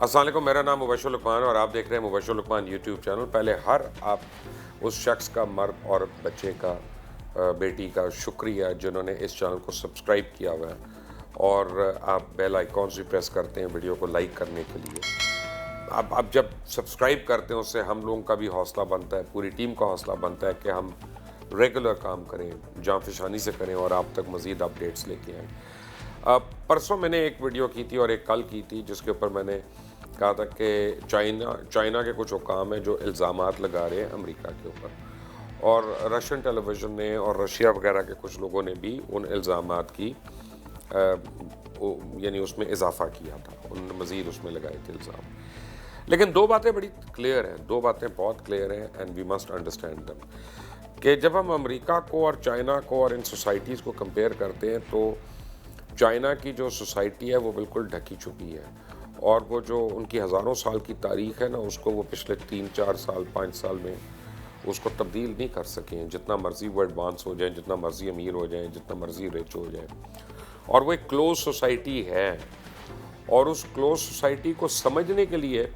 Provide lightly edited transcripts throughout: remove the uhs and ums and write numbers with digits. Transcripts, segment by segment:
السلام علیکم، میرا نام مبشر لقمان اور آپ دیکھ رہے ہیں مبشر لقمان یوٹیوب چینل۔ پہلے ہر آپ اس شخص کا، مرد عورت بچے کا، بیٹی کا شکریہ جنہوں نے اس چینل کو سبسکرائب کیا ہوا ہے اور آپ بیل آئیکن بھی پریس کرتے ہیں ویڈیو کو لائک کرنے کے لیے۔ اب جب سبسکرائب کرتے ہیں اس سے ہم لوگوں کا بھی حوصلہ بنتا ہے، پوری ٹیم کا حوصلہ بنتا ہے کہ ہم ریگولر کام کریں، جانفشانی سے کریں اور آپ تک مزید اپڈیٹس لے کے آئیں۔ پرسوں میں نے ایک ویڈیو کی تھی اور ایک کل کی تھی جس کے اوپر میں نے کہا تھا کہ چائنا کے کچھ حکام ہیں جو الزامات لگا رہے ہیں امریکہ کے اوپر، اور رشین ٹیلی ویژن نے اور رشیا وغیرہ کے کچھ لوگوں نے بھی ان الزامات کی یعنی اس میں اضافہ کیا تھا، انہوں نے مزید اس میں لگائے تھے الزام۔ لیکن دو باتیں بڑی کلیئر ہیں، دو باتیں بہت کلیئر ہیں and we must understand them, کہ جب ہم امریکہ کو اور چائنا کو اور ان سوسائٹیز کو کمپیئر کرتے ہیں تو چائنا کی جو سوسائٹی ہے وہ بالکل ڈھکی چھپی ہے، اور وہ جو ان کی ہزاروں سال کی تاریخ ہے نا، اس کو وہ پچھلے 3-4 سال 5 سال میں اس کو تبدیل نہیں کر سکے ہیں، جتنا مرضی وہ ایڈوانس ہو جائیں، جتنا مرضی امیر ہو جائیں، جتنا مرضی رچ ہو جائیں، اور وہ ایک کلوز سوسائٹی ہے۔ اور اس کلوز سوسائٹی کو سمجھنے کے لیے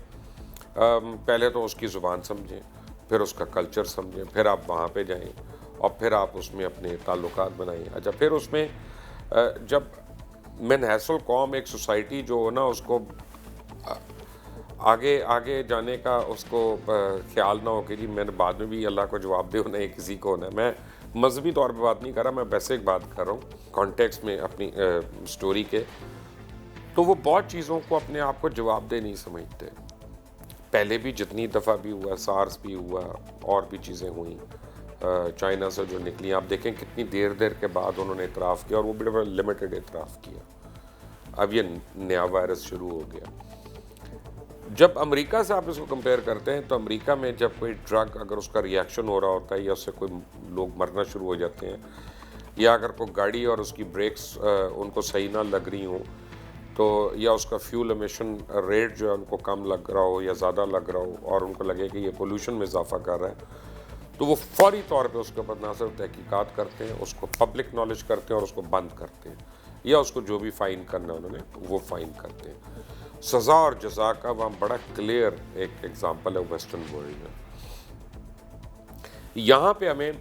پہلے تو اس کی زبان سمجھیں، پھر اس کا کلچر سمجھیں، پھر آپ وہاں پہ جائیں اور پھر آپ اس میں اپنے تعلقات بنائیں۔ اچھا، پھر اس میں جب من حیث القوم ایک سوسائٹی جو ہو نا، اس کو آگے جانے کا اس کو خیال نہ ہو کہ جی میں نے بعد میں بھی اللہ کو جواب دے ہونا ہے، کسی کو ہونا ہے۔ میں مذہبی طور پہ بات نہیں کر رہا، میں بیسک بات کر رہا ہوں کانٹیکسٹ میں اپنی سٹوری کے، تو وہ بہت چیزوں کو اپنے آپ کو جواب دہ نہیں سمجھتے۔ پہلے بھی جتنی دفعہ بھی ہوا، سارس بھی ہوا اور بھی چیزیں ہوئیں چائنا سے جو نکلی، آپ دیکھیں کتنی دیر کے بعد انہوں نے اعتراف کیا، اور وہ بڑا لمیٹڈ اعتراف کیا۔ اب یہ نیا وائرس شروع ہو گیا۔ جب امریکہ سے آپ اس کو کمپیئر کرتے ہیں تو امریکہ میں جب کوئی ڈرگ اگر اس کا ریاکشن ہو رہا ہوتا ہے یا اس سے کوئی لوگ مرنا شروع ہو جاتے ہیں، یا اگر کوئی گاڑی اور اس کی بریکس ان کو صحیح نہ لگ رہی ہوں، تو یا اس کا فیول امیشن ریٹ جو ہے ان کو کم لگ رہا ہو یا زیادہ لگ رہا ہو اور ان کو لگے کہ یہ پولوشن میں اضافہ کر رہا ہے، تو وہ فوری طور پہ اس کے اوپر نہ صرف تحقیقات کرتے ہیں، اس کو پبلک نالج کرتے ہیں اور اس کو بند کرتے ہیں، یا اس کو جو بھی فائن کرنا ہے انہوں نے وہ فائن کرتے ہیں۔ سزا اور جزا کا وہاں بڑا کلیئر ایک ایگزامپل ہے ویسٹرن ورلڈ میں۔ یہاں پہ ہمیں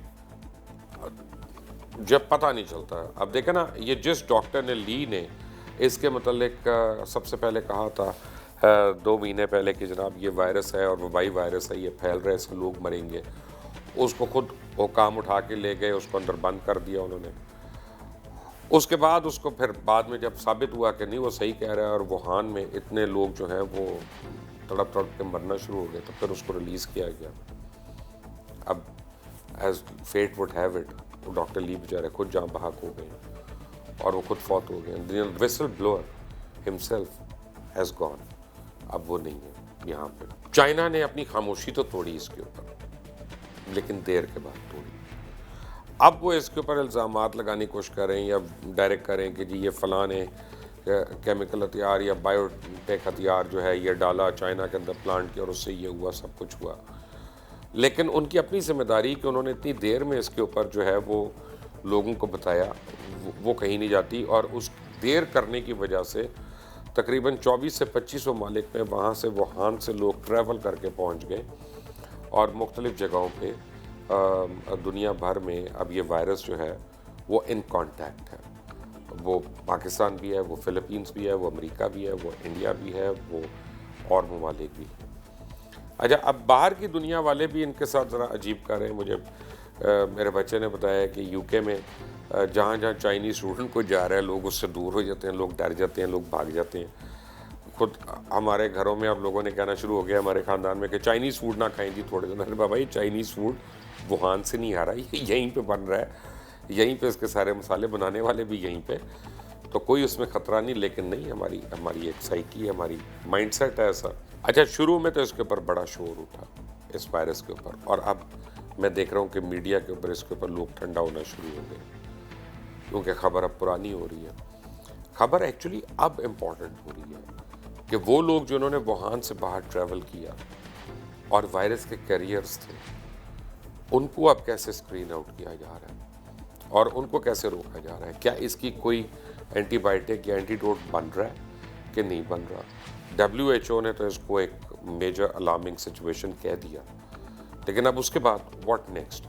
جب پتہ نہیں چلتا، اب دیکھیں نا، یہ جس ڈاکٹر نے لی نے اس کے متعلق سب سے پہلے کہا تھا 2 مہینے پہلے کہ جناب یہ وائرس ہے اور وبائی وائرس ہے، یہ پھیل رہا ہے، اس سے لوگ مریں گے، اس کو خود حکام اٹھا کے لے گئے، اس کو اندر بند کر دیا انہوں نے۔ اس کے بعد اس کو پھر بعد میں جب ثابت ہوا کہ نہیں وہ صحیح کہہ رہا ہے اور ووہان میں اتنے لوگ جو ہیں وہ تڑپ کے مرنا شروع ہو گئے، تو پھر اس کو ریلیز کیا گیا۔ اب as fate would have it, وہ ڈاکٹر لی بیچارے خود جاں بحق ہو گئے اور وہ خود فوت ہو گئے۔ Whistleblower himself has gone, اب وہ نہیں ہے یہاں پہ۔ چائنا نے اپنی خاموشی تو توڑی اس کے اوپر، لیکن دیر کے بعد توڑی۔ اب وہ اس کے اوپر الزامات لگانے کی کوشش کریں یا ڈائریکٹ کریں کہ جی یہ فلاں نے کیمیکل ہتھیار یا بایو ٹیک ہتھیار جو ہے یہ ڈالا چائنا کے اندر پلانٹ کیا اور اس سے یہ ہوا، سب کچھ ہوا، لیکن ان کی اپنی ذمہ داری کہ انہوں نے اتنی دیر میں اس کے اوپر جو ہے وہ لوگوں کو بتایا، وہ کہیں نہیں جاتی، اور اس دیر کرنے کی وجہ سے تقریباً 24 سے 25 ممالک میں وہاں سے ووہان سے لوگ ٹریول کر کے پہنچ گئے، اور مختلف جگہوں پہ دنیا بھر میں اب یہ وائرس جو ہے وہ ان کانٹیکٹ ہے۔ وہ پاکستان بھی ہے، وہ فلپینز بھی ہے، وہ امریکہ بھی ہے، وہ انڈیا بھی ہے، وہ اور ممالک بھی ہیں۔ اچھا، اب باہر کی دنیا والے بھی ان کے ساتھ ذرا عجیب کر رہے ہیں۔ مجھے میرے بچے نے بتایا کہ یو کے میں جہاں چائنیز اسٹوڈنٹ کو جا رہا ہے، لوگ اس سے دور ہو جاتے ہیں، لوگ ڈر جاتے ہیں، لوگ بھاگ جاتے ہیں۔ خود ہمارے گھروں میں اب لوگوں نے کہنا شروع ہو گیا ہمارے خاندان میں کہ چائنیز فوڈ نہ کھائیں جی تھوڑے دن۔ ارے بابا، یہ چائنیز فوڈ ووہان سے نہیں آ رہا، یہ یہیں پہ بن رہا ہے، یہیں پہ اس کے سارے مسالے بنانے والے بھی یہیں پہ، تو کوئی اس میں خطرہ نہیں۔ لیکن نہیں، ہماری ایک سائیکی ہے، ہماری مائنڈ سیٹ ہے ایسا۔ اچھا، شروع میں تو اس کے اوپر بڑا شور اٹھا اس وائرس کے اوپر، اور اب میں دیکھ رہا ہوں کہ میڈیا کے اوپر اس کے اوپر لوگ ٹھنڈا ہونا شروع ہو گئے، کیونکہ خبر اب پرانی ہو رہی ہے۔ خبر ایکچولی اب امپورٹنٹ ہو رہی ہے کہ وہ لوگ جنہوں نے ووہان سے باہر ٹریول کیا اور وائرس کے کیریئرز تھے، ان کو اب کیسے اسکرین آؤٹ کیا جا رہا ہے۔ اور ان کو کیسے روکا جا رہا ہے. کیا اس کی کوئی اینٹی بائیوٹک یا اینٹیڈوٹ بن رہا ہے کہ نہیں بن رہا. WHO نے تو اس کو ایک میجر الارمنگ سچویشن کہہ دیا, لیکن اب اس کے بعد واٹ نیکسٹ,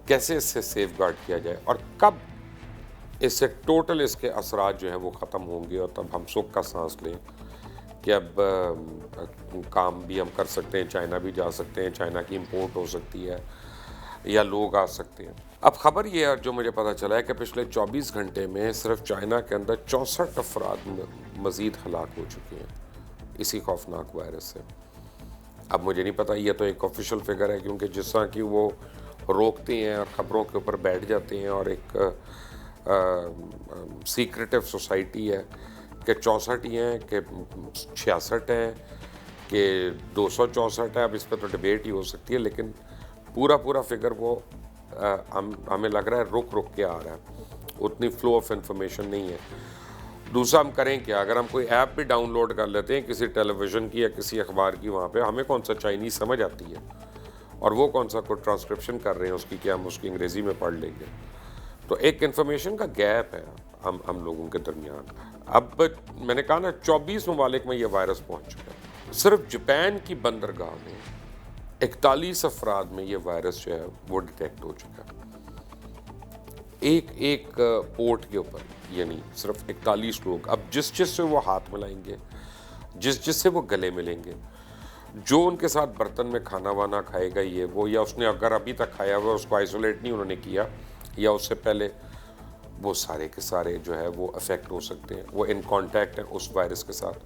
کیسے اس سے سیف گارڈ کیا جائے, اور کب اس سے ٹوٹل اس کے اثرات جو ہیں وہ ختم ہوں گے, اور تب ہم سکھ کا سانس لیں کہ اب کام بھی ہم کر سکتے ہیں, چائنا بھی جا سکتے ہیں, چائنا کی امپورٹ ہو سکتی ہے یا لوگ آ سکتے ہیں. اب خبر یہ ہے جو مجھے پتہ چلا ہے کہ پچھلے 24 گھنٹے میں صرف چائنا کے اندر 64 افراد مزید ہلاک ہو چکے ہیں اسی خوفناک وائرس سے. اب مجھے نہیں پتہ, یہ تو ایک آفیشیل فگر ہے, کیونکہ جس طرح کی وہ روکتے ہیں اور خبروں کے اوپر بیٹھ جاتے ہیں, اور ایک سیکریٹو سوسائٹی ہے کہ 64 ہی ہیں کہ 66 ہیں کہ 264 ہے. اب اس پہ تو ڈبیٹ ہی ہو سکتی ہے, لیکن پورا فگر وہ ہمیں لگ رہا ہے رک کے آ رہا ہے, اتنی فلو آف انفارمیشن نہیں ہے. دوسرا ہم کریں کیا, اگر ہم کوئی ایپ بھی ڈاؤن لوڈ کر لیتے ہیں کسی ٹیلی ویژن کی یا کسی اخبار کی, وہاں پہ ہمیں کون سا چائنیز سمجھ آتی ہے, اور وہ کون سا کوئی ٹرانسکرپشن کر رہے ہیں اس کی, کیا ہم اس کی انگریزی میں پڑھ لیں گے. تو ایک انفارمیشن کا گیپ ہے ہم لوگوں کے درمیان. اب میں نے کہا نا 24 ممالک میں یہ وائرس پہنچ چکا ہے. صرف جاپان کی بندرگاہ میں 41 افراد میں یہ وائرس جو ہے وہ ڈیٹیکٹ ہو چکا ہے, ایک پورٹ کے اوپر, یعنی صرف 41 لوگ. اب جس سے وہ ہاتھ ملائیں گے, جس سے وہ گلے ملیں گے, جو ان کے ساتھ برتن میں کھانا وانا کھائے گا یہ وہ, یا اس نے اگر ابھی تک کھایا ہوا اس کو آئسولیٹ نہیں انہوں نے کیا, یا اس سے پہلے, وہ سارے کے سارے جو ہے وہ افیکٹ ہو سکتے ہیں, وہ ان کانٹیکٹ ہیں اس وائرس کے ساتھ.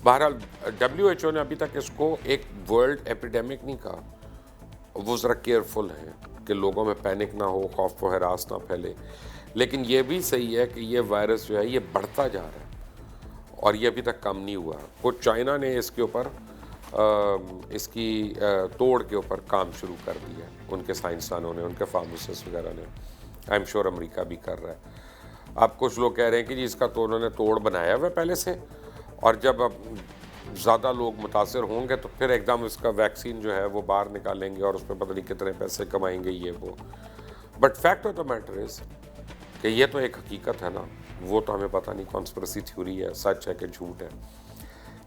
بہرحال WHO نے ابھی تک اس کو ایک ورلڈ ایپیڈیمک نہیں کہا, وہ ذرا کیئرفل ہیں کہ لوگوں میں پینک نہ ہو, خوف و ہراس نہ پھیلے. لیکن یہ بھی صحیح ہے کہ یہ وائرس جو ہے یہ بڑھتا جا رہا ہے اور یہ ابھی تک کم نہیں ہوا. کچھ چائنا نے اس کے اوپر اس کی توڑ کے اوپر کام شروع کر دیا ہے, ان کے سائنسدانوں نے, ان کے فارماسسٹ وغیرہ نے. آئی ایم شیور امریکہ بھی کر رہا ہے. اب کچھ لوگ کہہ رہے ہیں کہ جی اس کا تو انہوں نے توڑ بنایا ہوا پہلے سے, اور جب اب زیادہ لوگ متاثر ہوں گے تو پھر ایک دم اس کا ویکسین جو ہے وہ باہر نکالیں گے اور اس پہ پتہ نہیں کتنے پیسے کمائیں گے یہ وہ. But fact of the matter is کہ یہ تو ایک حقیقت ہے نا, وہ تو ہمیں پتہ نہیں کانسپریسی تھیوری ہے, سچ ہے کہ جھوٹ ہے,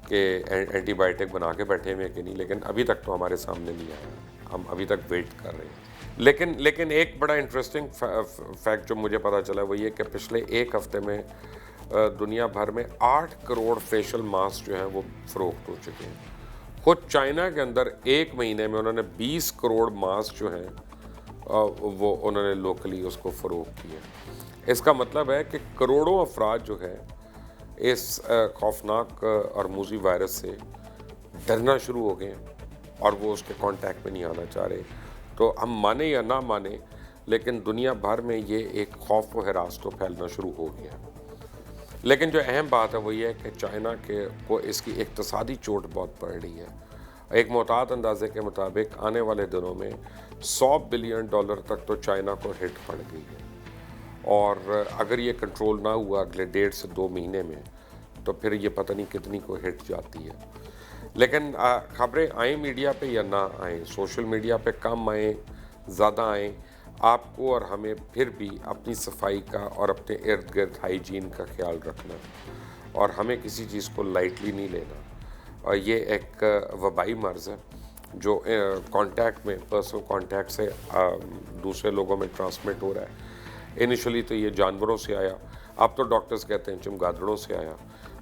کہ اینٹی بائیوٹک بنا کے بیٹھے ہوئے کہ نہیں, لیکن ابھی تک تو ہمارے سامنے نہیں آیا, ہم ابھی تک ویٹ کر رہے ہیں. لیکن ایک بڑا انٹرسٹنگ فیکٹ جو مجھے پتہ چلا وہ یہ کہ پچھلے ایک ہفتے میں دنیا بھر میں 8 کروڑ فیشل ماسک جو ہیں وہ فروخت ہو چکے ہیں. خود چائنا کے اندر ایک مہینے میں انہوں نے 20 کروڑ ماسک جو ہیں وہ انہوں نے لوکلی اس کو فروخت کیا. اس کا مطلب ہے کہ کروڑوں افراد جو ہے اس خوفناک اور موذی وائرس سے ڈرنا شروع ہو گئے ہیں اور وہ اس کے کانٹیکٹ میں نہیں آنا چاہ رہے. تو ہم مانیں یا نہ مانیں, لیکن دنیا بھر میں یہ ایک خوف و ہراس تو پھیلنا شروع ہو گیا. لیکن جو اہم بات ہے وہ یہ ہے کہ چائنا کے کو اس کی اقتصادی چوٹ بہت پڑ رہی ہے. ایک محتاط اندازے کے مطابق آنے والے دنوں میں $100 بلین تک تو چائنا کو ہٹ پڑ گئی ہے, اور اگر یہ کنٹرول نہ ہوا اگلے 1.5 سے 2 مہینے میں تو پھر یہ پتہ نہیں کتنی کو ہٹ جاتی ہے. لیکن خبریں آئیں میڈیا پہ یا نہ آئیں, سوشل میڈیا پہ کم آئیں زیادہ آئیں, آپ کو اور ہمیں پھر بھی اپنی صفائی کا اور اپنے ارد گرد ہائیجین کا خیال رکھنا, اور ہمیں کسی چیز کو لائٹلی نہیں لینا. اور یہ ایک وبائی مرض ہے جو کانٹیکٹ میں, پرسنل کانٹیکٹ سے دوسرے لوگوں میں ٹرانسمٹ ہو رہا ہے. انیشلی تو یہ جانوروں سے آیا, اب تو ڈاکٹرز کہتے ہیں چمگادڑوں سے آیا.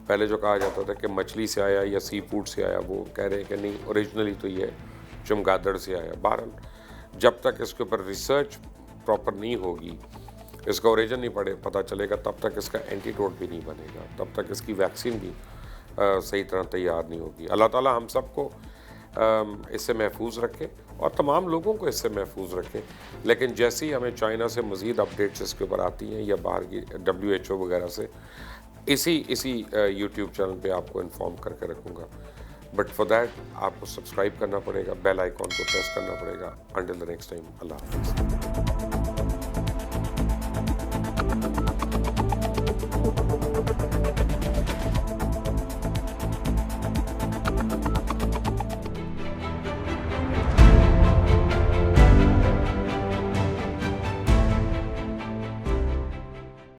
پہلے جو کہا جاتا تھا کہ مچھلی سے آیا یا سی فوڈ سے آیا, وہ کہہ رہے ہیں کہ نہیں, اوریجنلی تو یہ چمگادڑ سے آیا. بہرحال جب تک اس کے اوپر ریسرچ پراپر نہیں ہوگی, اس کا اوریجن نہیں پتہ چلے گا, تب تک اس کا اینٹیڈوٹ بھی نہیں بنے گا, تب تک اس کی ویکسین بھی صحیح طرح تیار نہیں ہوگی. اللہ تعالیٰ ہم سب کو اس سے محفوظ رکھے اور تمام لوگوں کو اس سے محفوظ رکھے. لیکن جیسے ہی ہمیں چائنا سے مزید اپڈیٹس اس کے اوپر آتی ہیں یا باہر کی WHO وغیرہ سے, اسی YouTube چینل پہ آپ کو انفارم کر کے رکھوں گا. بٹ فار دیٹ آپ کو سبسکرائب کرنا پڑے گا, بیل آئیکن کو پریس کرنا پڑے گا. انٹل دی نیکسٹ ٹائم, اللہ حافظ.